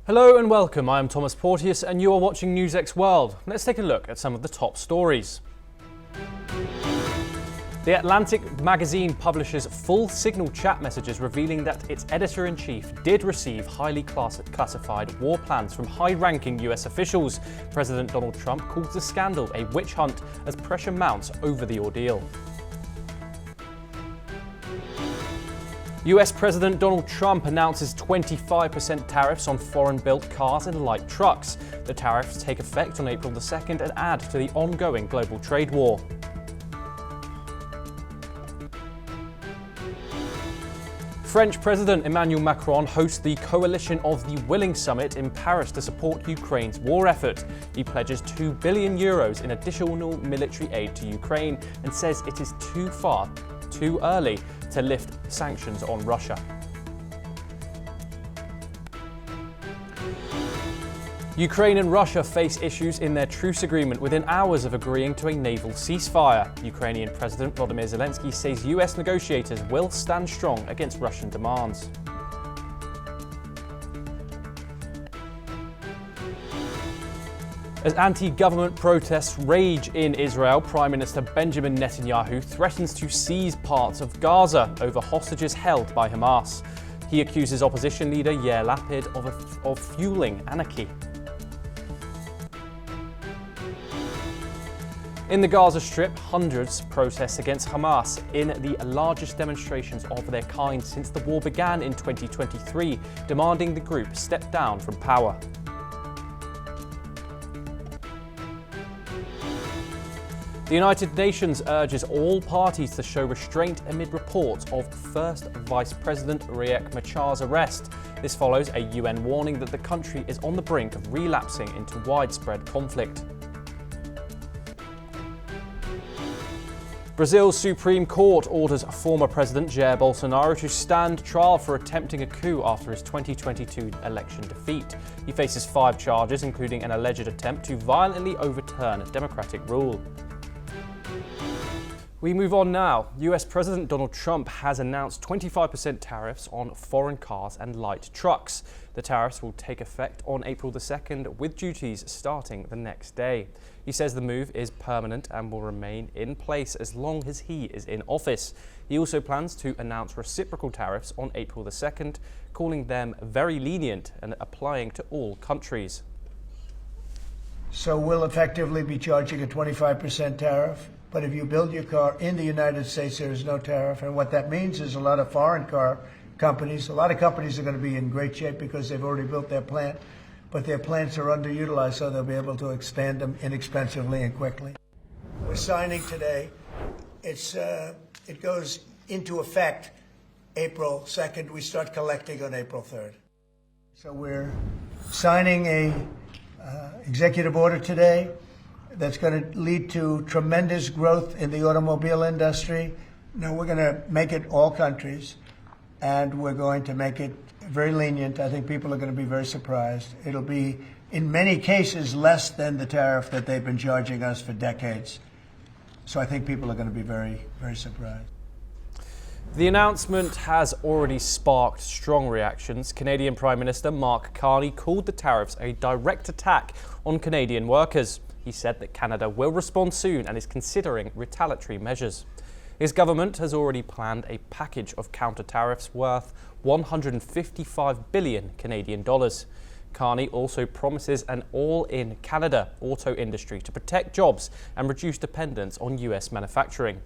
Hello and welcome, I am Thomas Porteous and you are watching NewsX World. Let's take a look at some of the top stories. The Atlantic magazine publishes full Signal chat messages revealing that its editor-in-chief did receive highly classified war plans from high-ranking US officials. President Donald Trump calls the scandal a witch hunt as pressure mounts over the ordeal. US President Donald Trump announces 25% tariffs on foreign-built cars and light trucks. The tariffs take effect on April the 2nd and add to the ongoing global trade war. French President Emmanuel Macron hosts the Coalition of the Willing Summit in Paris to support Ukraine's war effort. He pledges €2 billion in additional military aid to Ukraine and says it is too early to lift sanctions on Russia. Ukraine and Russia face issues in their truce agreement within hours of agreeing to a naval ceasefire. Ukrainian President Volodymyr Zelensky says US negotiators will stand strong against Russian demands. As anti-government protests rage in Israel, Prime Minister Benjamin Netanyahu threatens to seize parts of Gaza over hostages held by Hamas. He accuses opposition leader Yair Lapid of fueling anarchy. In the Gaza Strip, hundreds protest against Hamas in the largest demonstrations of their kind since the war began in 2023, demanding the group step down from power. The United Nations urges all parties to show restraint amid reports of first Vice President Riek Machar's arrest. This follows a UN warning that the country is on the brink of relapsing into widespread conflict. Brazil's Supreme Court orders former President Jair Bolsonaro to stand trial for attempting a coup after his 2022 election defeat. He faces 5 charges, including an alleged attempt to violently overturn democratic rule. We move on now. US President Donald Trump has announced 25% tariffs on foreign cars and light trucks. The tariffs will take effect on April the 2nd, with duties starting the next day. He says the move is permanent and will remain in place as long as he is in office. He also plans to announce reciprocal tariffs on April the 2nd, calling them very lenient and applying to all countries. So we'll effectively be charging a 25% tariff. But if you build your car in the United States, there is no tariff. And what that means is a lot of foreign car companies, a lot of companies are going to be in great shape because they've already built their plant, but their plants are underutilized, so they'll be able to expand them inexpensively and quickly. We're signing today. It goes into effect April 2nd. We start collecting on April 3rd. So we're signing a executive order today that's going to lead to tremendous growth in the automobile industry. Now, we're going to make it all countries, and we're going to make it very lenient. I think people are going to be very surprised. It'll be, in many cases, less than the tariff that they've been charging us for decades. So I think people are going to be very, very surprised. The announcement has already sparked strong reactions. Canadian Prime Minister Mark Carney called the tariffs a direct attack on Canadian workers. He said that Canada will respond soon and is considering retaliatory measures. His government has already planned a package of counter-tariffs worth $155 billion Canadian dollars. Carney also promises an all-in Canada auto industry to protect jobs and reduce dependence on US manufacturing.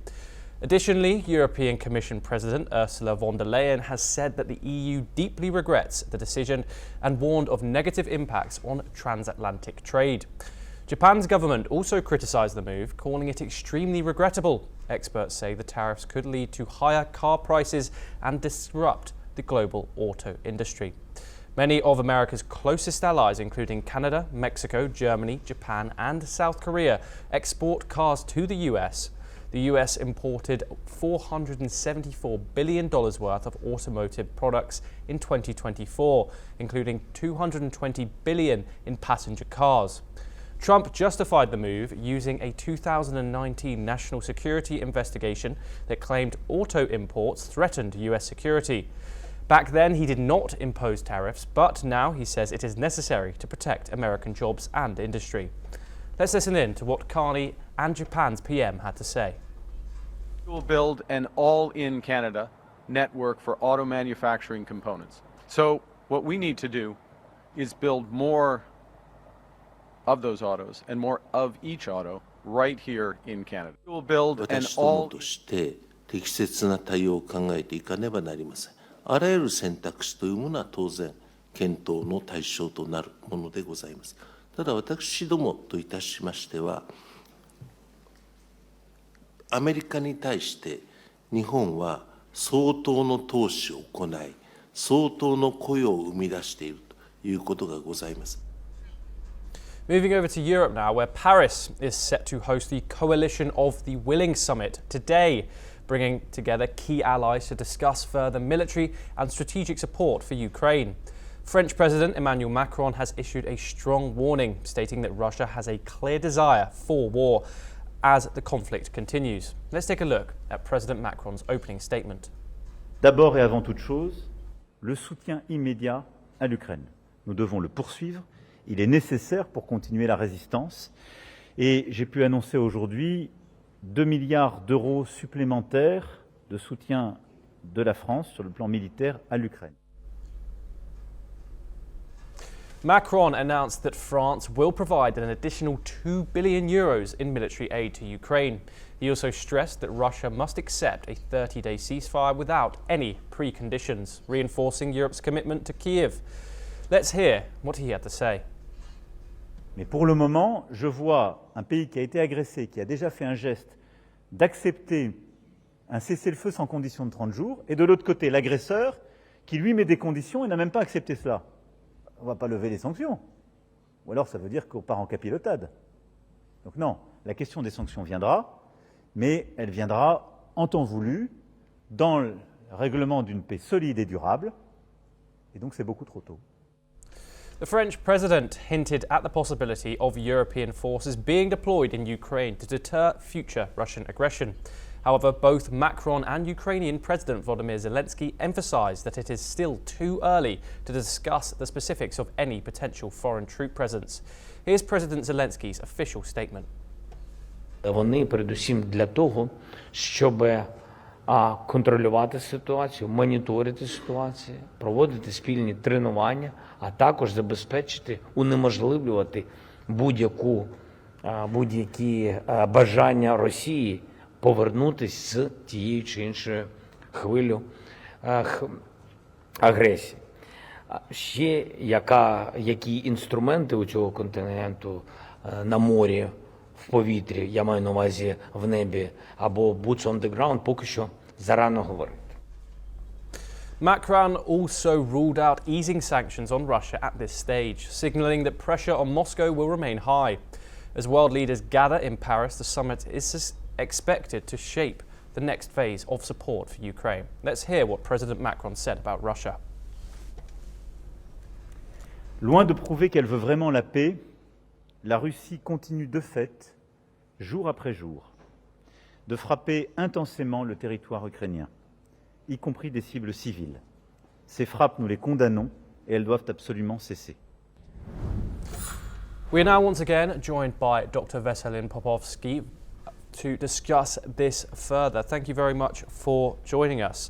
Additionally, European Commission President Ursula von der Leyen has said that the EU deeply regrets the decision and warned of negative impacts on transatlantic trade. Japan's government also criticised the move, calling it extremely regrettable. Experts say the tariffs could lead to higher car prices and disrupt the global auto industry. Many of America's closest allies, including Canada, Mexico, Germany, Japan, and South Korea, export cars to the US. The US imported $474 billion worth of automotive products in 2024, including $220 billion in passenger cars. Trump justified the move using a 2019 national security investigation that claimed auto imports threatened US security. Back then, he did not impose tariffs, but now he says it is necessary to protect American jobs and industry. Let's listen in to what Carney and Japan's PM had to say. We will build an all-in Canada network for auto manufacturing components. So what we need to do is build more of those autos and more of each auto right here in Canada. We will build an all として適切な対応を考えていかねばなりません。あらゆる選択肢というものは当然検討の対象となるものでございます。ただ私どもといたしましては、アメリカに対して日本は相当の投資を行い、相当の雇用を生み出しているということがございます。Moving over to Europe now, where Paris is set to host the Coalition of the Willing Summit today, bringing together key allies to discuss further military and strategic support for Ukraine. French President Emmanuel Macron has issued a strong warning, stating that Russia has a clear desire for war as the conflict continues. Let's take a look at President Macron's opening statement. D'abord et avant toute chose, le soutien immédiat à l'Ukraine. Nous devons le poursuivre. Il est nécessaire pour continuer la résistance. Et j'ai pu annoncer aujourd'hui 2 milliards d'euros supplémentaires de soutien de la France sur le plan militaire à l'Ukraine. Macron announced that France will provide an additional €2 billion in military aid to Ukraine. He also stressed that Russia must accept a 30-day ceasefire without any preconditions, reinforcing Europe's commitment to Kiev. Let's hear what he had to say. Mais pour le moment, je vois un pays qui a été agressé, qui a déjà fait un geste d'accepter un cessez-le-feu sans condition de 30 jours, et de l'autre côté, l'agresseur qui lui met des conditions et n'a même pas accepté cela. On ne va pas lever les sanctions. Ou alors ça veut dire qu'on part en capilotade. Donc non, la question des sanctions viendra, mais elle viendra en temps voulu, dans le règlement d'une paix solide et durable, et donc c'est beaucoup trop tôt. The French president hinted at the possibility of European forces being deployed in Ukraine to deter future Russian aggression. However, both Macron and Ukrainian President Volodymyr Zelensky emphasized that it is still too early to discuss the specifics of any potential foreign troop presence. Here's President Zelensky's official statement. Вони передусім для того, щоб контролювати ситуацію, моніторити ситуацію, проводити спільні тренування, а також забезпечити, унеможливлювати будь-які бажання Росії повернутися з тією чи іншою хвилею агресії. Ще які інструменти у цього континенту на морі, в повітрі, я маю на увазі в небі, або boots on the ground, поки що зарано говорити. Macron also ruled out easing sanctions on Russia at this stage, signaling that pressure on Moscow will remain high. As world leaders gather in Paris, the summit is expected to shape the next phase of support for Ukraine. Let's hear what President Macron said about Russia. Loin de prouver qu'elle veut vraiment la paix, la Russie continue de fait, jour après jour, de frapper intensément le territoire ukrainien, y compris des cibles civiles. Ces frappes, nous les condamnons et elles doivent absolument cesser. We are now once again joined by Dr. Veselin Popovsky to discuss this further. Thank you very much for joining us.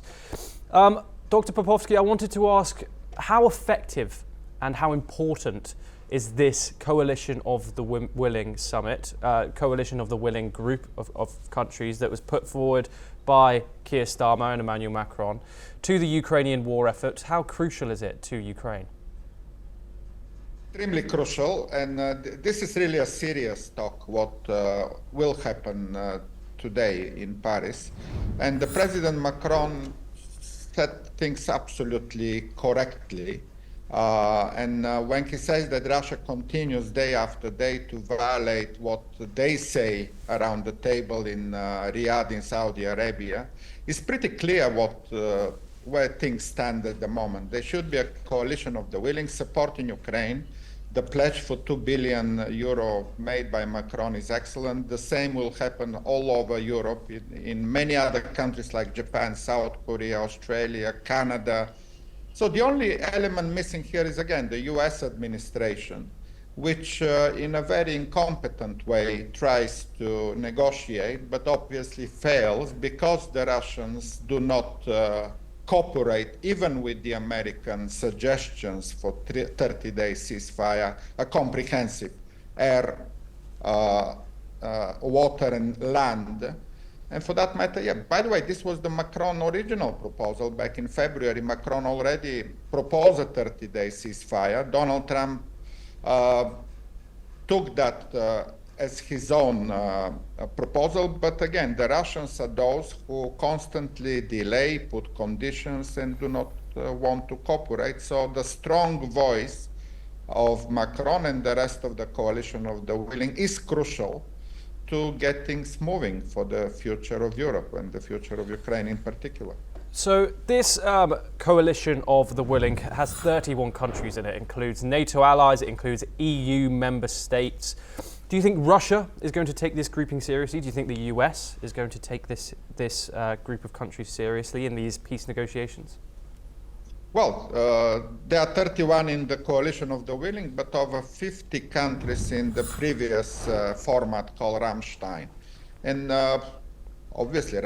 Dr. Popovsky, I wanted to ask how effective and how important is this Coalition of the Willing Summit, Coalition of the Willing group of countries that was put forward by Keir Starmer and Emmanuel Macron to the Ukrainian war effort? How crucial is it to Ukraine? Extremely crucial, and this is really a serious talk, what will happen today in Paris. And the President Macron said things absolutely correctly. When he says that Russia continues day after day to violate what they say around the table in Riyadh in Saudi Arabia, it's pretty clear where things stand at the moment. There should be a coalition of the willing supporting Ukraine. The pledge for €2 billion made by Macron is excellent. The same will happen all over Europe, in many other countries like Japan, South Korea, Australia, Canada, So the only element missing here is, again, the US administration, which in a very incompetent way tries to negotiate, but obviously fails because the Russians do not cooperate even with the American suggestions for 30-day ceasefire, a comprehensive air, water and land. And for that matter, yeah, by the way, this was the Macron original proposal back in February. Macron already proposed a 30-day ceasefire. Donald Trump took that as his own proposal, but again, the Russians are those who constantly delay, put conditions, and do not want to cooperate. So the strong voice of Macron and the rest of the coalition of the willing is crucial to get things moving for the future of Europe and the future of Ukraine in particular. So this coalition of the willing has 31 countries in it. It includes NATO allies, it includes EU member states. Do you think Russia is going to take this grouping seriously? Do you think the US is going to take this group of countries seriously in these peace negotiations? Well, there are 31 in the coalition of the willing, but over 50 countries in the previous format called Rammstein. And obviously,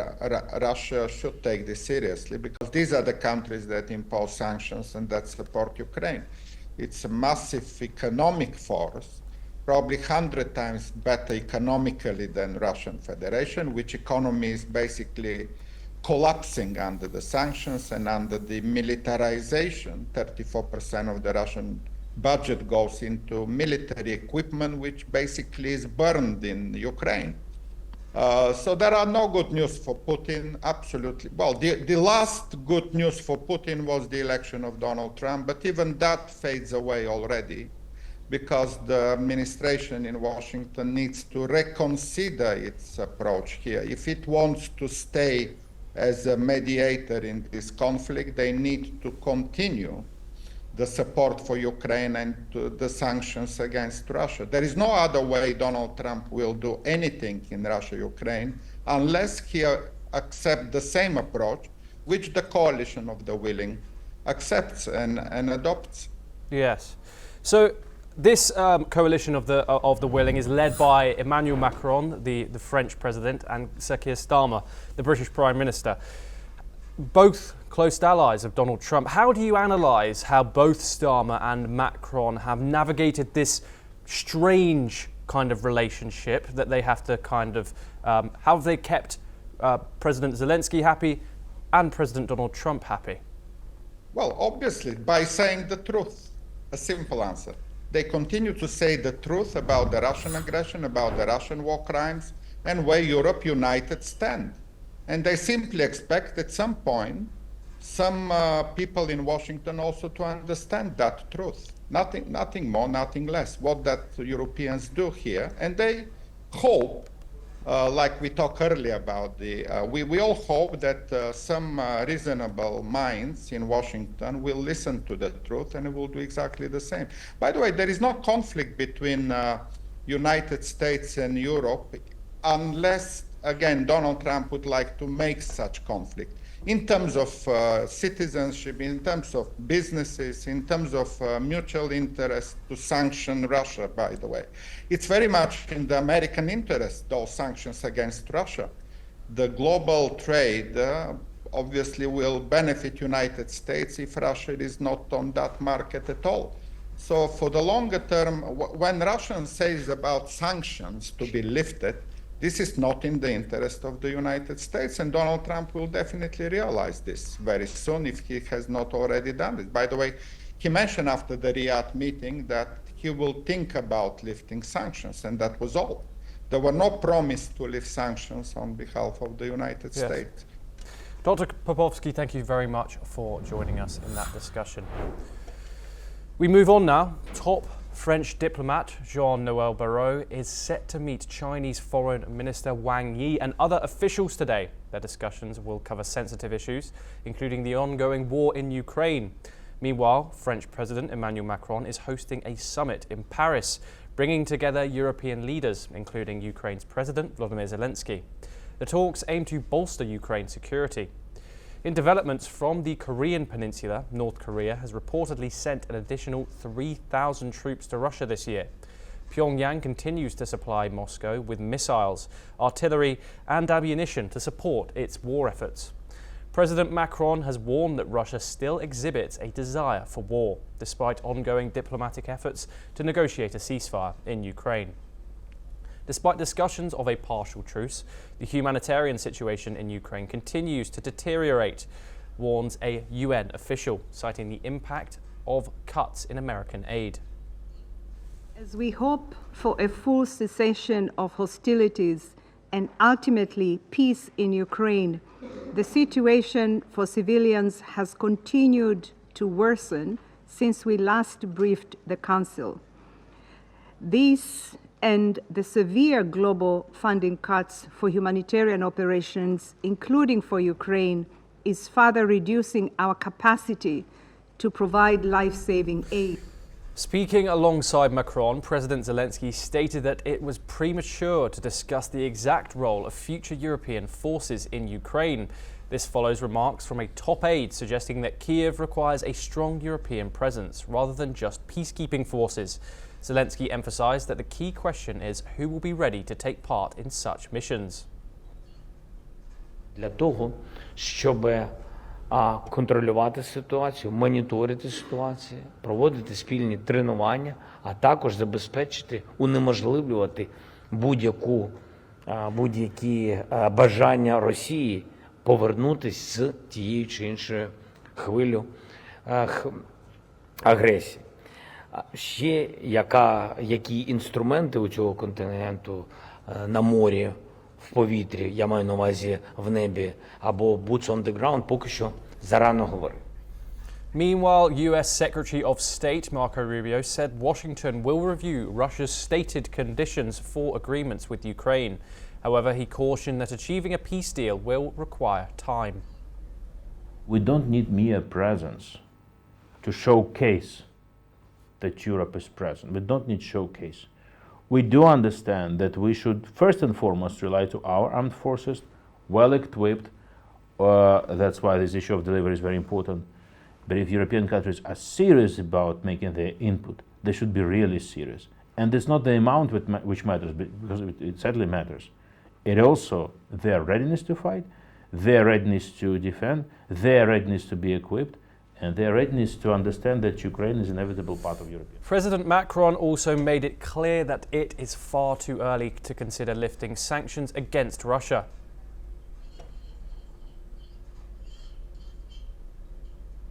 Russia should take this seriously because these are the countries that impose sanctions and that support Ukraine. It's a massive economic force, probably 100 times better economically than Russian Federation, which economy is basically collapsing under the sanctions and under the militarization. 34% of the Russian budget goes into military equipment, which basically is burned in Ukraine. So there are no good news for Putin, absolutely. Well, the last good news for Putin was the election of Donald Trump, but even that fades away already because the administration in Washington needs to reconsider its approach here. If it wants to stay as a mediator in this conflict, they need to continue the support for Ukraine and the sanctions against Russia. There is no other way Donald Trump will do anything in Russia-Ukraine unless he accepts the same approach which the coalition of the willing accepts and adopts. Yes. So this coalition of the willing is led by Emmanuel Macron, the French president, and Sir Keir Starmer, the British Prime Minister. Both close allies of Donald Trump. How do you analyse how both Starmer and Macron have navigated this strange kind of relationship that they have to kind of, how have they kept President Zelensky happy and President Donald Trump happy? Well, obviously, by saying the truth. A simple answer. They continue to say the truth about the Russian aggression, about the Russian war crimes, and where Europe united stand. And they simply expect at some point some people in Washington also to understand that truth. Nothing more, nothing less, what that Europeans do here. And they hope, like we talked earlier about, we all hope that some reasonable minds in Washington will listen to the truth and will do exactly the same. By the way, there is no conflict between United States and Europe unless, again, Donald Trump would like to make such conflict. In terms of citizenship, in terms of businesses, in terms of mutual interest to sanction Russia, by the way. It's very much in the American interest, those sanctions against Russia. The global trade obviously will benefit United States if Russia is not on that market at all. So for the longer term, when Russia says about sanctions to be lifted, this is not in the interest of the United States, and Donald Trump will definitely realize this very soon if he has not already done it. By the way, he mentioned after the Riyadh meeting that he will think about lifting sanctions, and that was all. There were no promise to lift sanctions on behalf of the United States. Dr. Popovsky, thank you very much for joining us in that discussion. We move on now. Top French diplomat Jean-Noël Barrot is set to meet Chinese Foreign Minister Wang Yi and other officials today. Their discussions will cover sensitive issues, including the ongoing war in Ukraine. Meanwhile, French President Emmanuel Macron is hosting a summit in Paris, bringing together European leaders, including Ukraine's President Volodymyr Zelensky. The talks aim to bolster Ukraine's security. In developments from the Korean peninsula, North Korea has reportedly sent an additional 3,000 troops to Russia this year. Pyongyang continues to supply Moscow with missiles, artillery and ammunition to support its war efforts. President Macron has warned that Russia still exhibits a desire for war, despite ongoing diplomatic efforts to negotiate a ceasefire in Ukraine. Despite discussions of a partial truce, the humanitarian situation in Ukraine continues to deteriorate, warns a UN official, citing the impact of cuts in American aid. As we hope for a full cessation of hostilities and ultimately peace in Ukraine, the situation for civilians has continued to worsen since we last briefed the Council. These and the severe global funding cuts for humanitarian operations, including for Ukraine, is further reducing our capacity to provide life-saving aid. Speaking alongside Macron, President Zelensky stated that it was premature to discuss the exact role of future European forces in Ukraine. This follows remarks from a top aide suggesting that Kyiv requires a strong European presence rather than just peacekeeping forces. Zelensky emphasized that the key question is who will be ready to take part in such missions. Для того, щоб контролювати ситуацію, моніторити ситуацію, проводити спільні тренування, а також забезпечити, унеможливлювати будь-які бажання Росії повернутися з тією чи іншою хвилею агресії. Ще які інструменти у цього континенту на морі, в повітрі, я маю на увазі в небі, або boots on the ground, поки що зарано говорити. Meanwhile, US Secretary of State Marco Rubio said Washington will review Russia's stated conditions for agreements with Ukraine. However, he cautioned that achieving a peace deal will require time. We don't need mere presence to showcase that Europe is present. We don't need showcase. We do understand that we should first and foremost rely to our armed forces, well equipped. That's why this issue of delivery is very important. But if European countries are serious about making their input, they should be really serious. And it's not the amount which matters, because it certainly matters. It also their readiness to fight, their readiness to defend, their readiness to be equipped, and their readiness to understand that Ukraine is an inevitable part of Europe. President Macron also made it clear that it is far too early to consider lifting sanctions against Russia.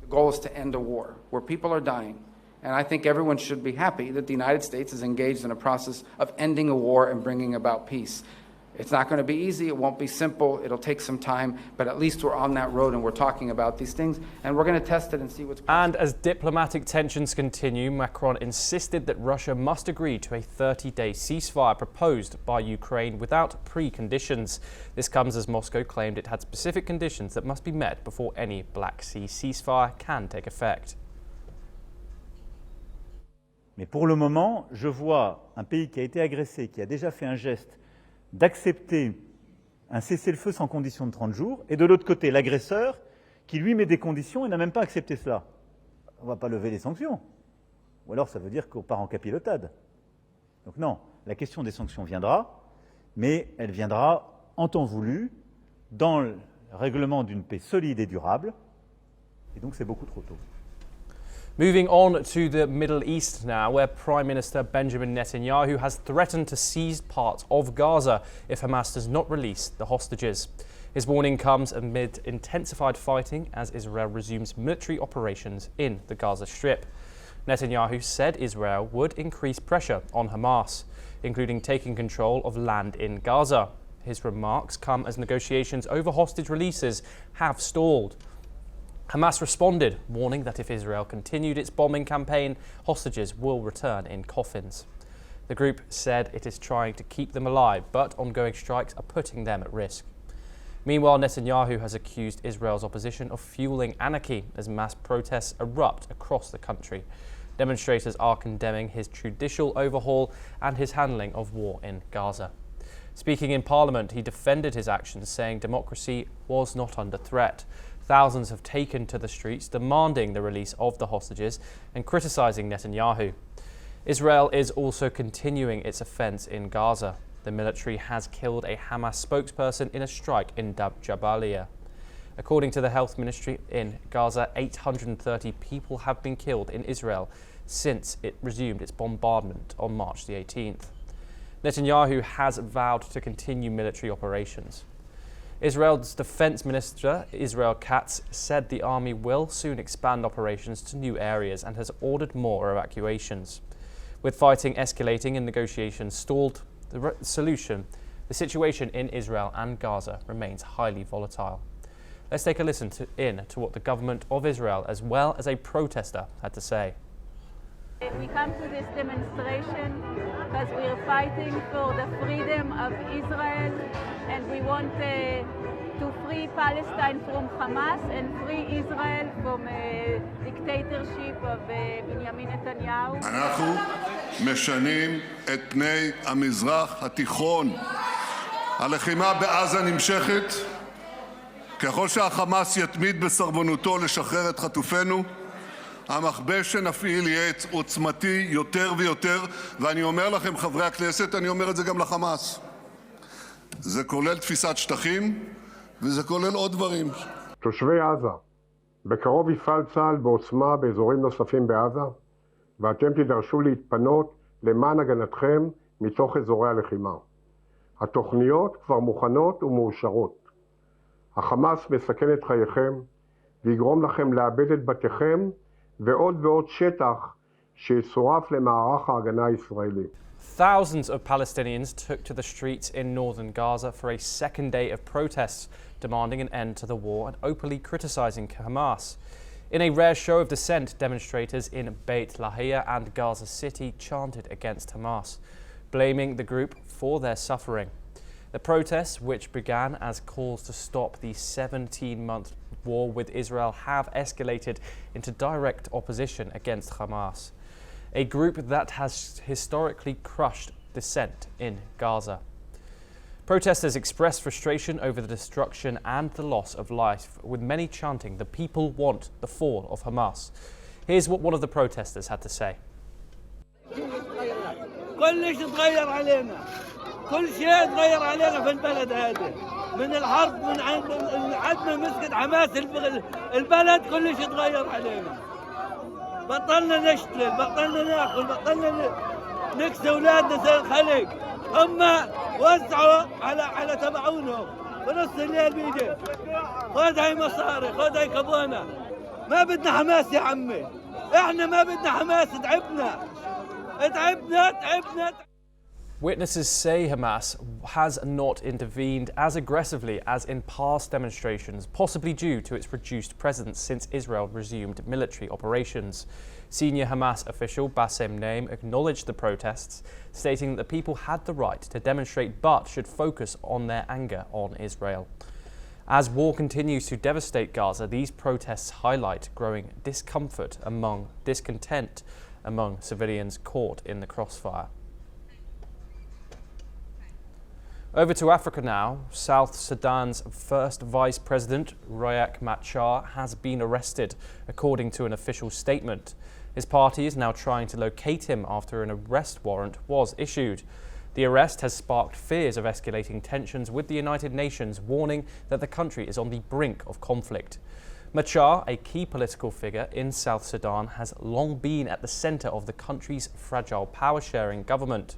The goal is to end a war where people are dying. And I think everyone should be happy that the United States is engaged in a process of ending a war and bringing about peace. It's not going to be easy, it won't be simple, it'll take some time, but at least we're on that road and we're talking about these things, and we're going to test it and see what's possible. And as diplomatic tensions continue, Macron insisted that Russia must agree to a 30-day ceasefire proposed by Ukraine without preconditions. This comes as Moscow claimed it had specific conditions that must be met before any Black Sea ceasefire can take effect. Mais pour le moment, je vois un pays qui a été agressé, qui a déjà fait un geste d'accepter un cessez-le-feu sans condition de 30 jours, et de l'autre côté, l'agresseur qui lui met des conditions et n'a même pas accepté cela. On ne va pas lever les sanctions. Ou alors ça veut dire qu'on part en capilotade. Donc non, la question des sanctions viendra, mais elle viendra en temps voulu, dans le règlement d'une paix solide et durable, et donc c'est beaucoup trop tôt. Moving on to the Middle East now, where Prime Minister Benjamin Netanyahu has threatened to seize parts of Gaza if Hamas does not release the hostages. His warning comes amid intensified fighting as Israel resumes military operations in the Gaza Strip. Netanyahu said Israel would increase pressure on Hamas, including taking control of land in Gaza. His remarks come as negotiations over hostage releases have stalled. Hamas responded, warning that if Israel continued its bombing campaign, hostages will return in coffins. The group said it is trying to keep them alive, but ongoing strikes are putting them at risk. Meanwhile, Netanyahu has accused Israel's opposition of fueling anarchy as mass protests erupt across the country. Demonstrators are condemning his judicial overhaul and his handling of war in Gaza. Speaking in Parliament, he defended his actions, saying democracy was not under threat. Thousands have taken to the streets demanding the release of the hostages and criticizing Netanyahu. Israel is also continuing its offense in Gaza. The military has killed a Hamas spokesperson in a strike in Jabalia. According to the health ministry in Gaza, 830 people have been killed in Israel since it resumed its bombardment on March the 18th. Netanyahu has vowed to continue military operations. Israel's defense minister, Israel Katz, said the army will soon expand operations to new areas and has ordered more evacuations. With fighting escalating and negotiations stalled, the situation in Israel and Gaza remains highly volatile. Let's take a listen to what the government of Israel, as well as a protester, had to say. We come to this demonstration because we are fighting for the freedom of Israel, and we want to free Palestine from Hamas and free Israel from the dictatorship of Benjamin Netanyahu. אנחנו משנים את פני המזרח התיכון. הלחימה בעזה נמשכת. ככל שהחמאס יתמיד בסרבנותו לשחרר את חטופינו, המכבש שנפעיל יהיה עוצמתי יותר ויותר, ואני אומר לכם, חברי הכנסת, אני אומר את זה גם לחמאס. זה כולל תפיסת שטחים, וזה כולל עוד דברים. תושבי עזה, בקרוב יפעל צה"ל בעוצמה באזורים נוספים בעזה, ואתם תידרשו להתפנות למען הגנתכם מתוך אזורי הלחימה. התוכניות כבר מוכנות ומאושרות. החמאס מסכן את חייכם, ויגרום לכם לאבד את בתיכם, ועוד ועוד שטח שיצורף למערך ההגנה הישראלי. Thousands of Palestinians took to the streets in northern Gaza for a second day of protests, demanding an end to the war and openly criticizing Hamas. In a rare show of dissent, demonstrators in Beit Lahia and Gaza City chanted against Hamas, blaming the group for their suffering. The protests, which began as calls to stop the 17-month war with Israel, have escalated into direct opposition against Hamas, a group that has historically crushed dissent in Gaza. Protesters expressed frustration over the destruction and the loss of life, with many chanting, "The people want the fall of Hamas." Here's what one of the protesters had to say. كل شيء تغير علينا في البلد هذا من الحرب من عندنا مسكت حماس البلد كل شيء تغير علينا بطلنا نشتغل بطلنا ناكل بطلنا نكسي اولادنا زي الخلق هم وزعوا على تبعونهم ونص الليل بيجي خذ هاي مصاري خذ هاي كبانه ما بدنا حماس يا عمي احنا ما بدنا حماس تعبنا Witnesses say Hamas has not intervened as aggressively as in past demonstrations, possibly due to its reduced presence since Israel resumed military operations. Senior Hamas official Bassem Naim acknowledged the protests, stating that the people had the right to demonstrate but should focus on their anger on Israel. As war continues to devastate Gaza, these protests highlight growing discontent among civilians caught in the crossfire. Over to Africa now. South Sudan's first Vice President, Riek Machar, has been arrested, according to an official statement. His party is now trying to locate him after an arrest warrant was issued. The arrest has sparked fears of escalating tensions with the United Nations, warning that the country is on the brink of conflict. Machar, a key political figure in South Sudan, has long been at the center of the country's fragile power-sharing government.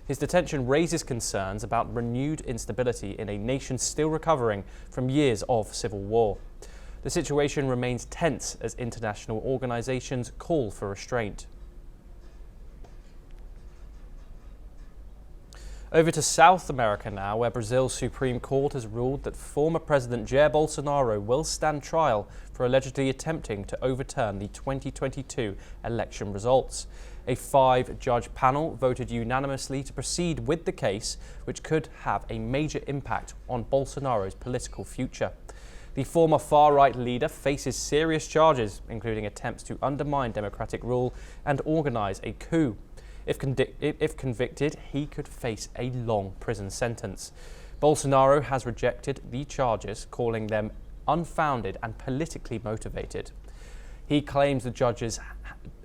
His detention raises concerns about renewed instability in a nation still recovering from years of civil war. The situation remains tense as international organizations call for restraint. Over to South America now, where Brazil's Supreme Court has ruled that former President Jair Bolsonaro will stand trial for allegedly attempting to overturn the 2022 election results. A 5-judge panel voted unanimously to proceed with the case, which could have a major impact on Bolsonaro's political future. The former far-right leader faces serious charges, including attempts to undermine democratic rule and organize a coup. If convicted, he could face a long prison sentence. Bolsonaro has rejected the charges, calling them unfounded and politically motivated. He claims the judges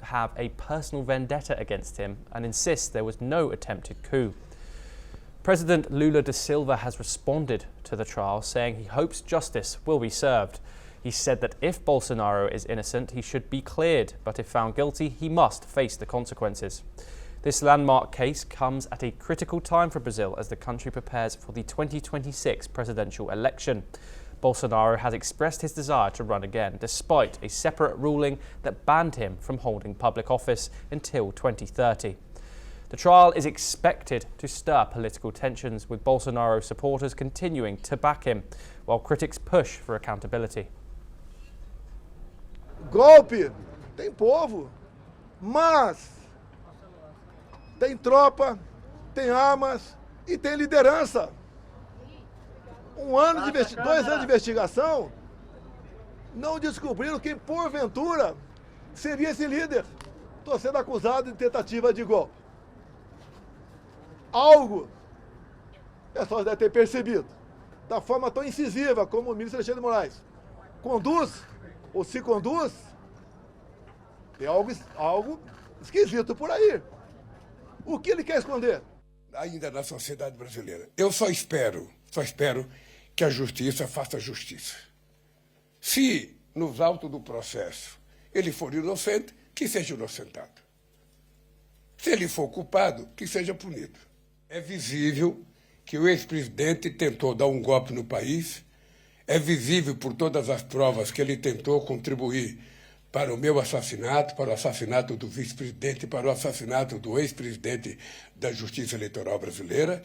have a personal vendetta against him and insists there was no attempted coup. President Lula da Silva has responded to the trial, saying he hopes justice will be served. He said that if Bolsonaro is innocent, he should be cleared, but if found guilty, he must face the consequences. This landmark case comes at a critical time for Brazil as the country prepares for the 2026 presidential election. Bolsonaro has expressed his desire to run again, despite a separate ruling that banned him from holding public office until 2030. The trial is expected to stir political tensions, with Bolsonaro supporters continuing to back him, while critics push for accountability. Golpe tem povo, mas tem tropa, tem armas e tem liderança. 2 anos de investigação, não descobriram quem porventura seria esse líder. Estou sendo acusado de tentativa de golpe. Algo o pessoal deve ter percebido, da forma tão incisiva como o ministro Alexandre de Moraes conduz ou se conduz, tem algo esquisito por aí. O que ele quer esconder? Ainda na sociedade brasileira. Eu só espero que a justiça faça justiça. Se, nos autos do processo, ele for inocente, que seja inocentado. Se ele for culpado, que seja punido. É visível que o ex-presidente tentou dar um golpe no país, é visível por todas as provas que ele tentou contribuir para o meu assassinato, para o assassinato do vice-presidente, para o assassinato do ex-presidente da Justiça Eleitoral Brasileira,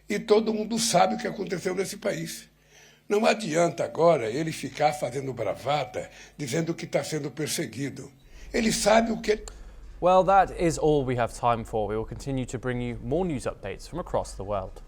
e todo mundo sabe o que aconteceu nesse país. Não adianta agora ele ficar fazendo bravata, dizendo que está sendo perseguido. Ele sabe o que... Well, that is all we have time for. We will continue to bring you more news updates from across the world.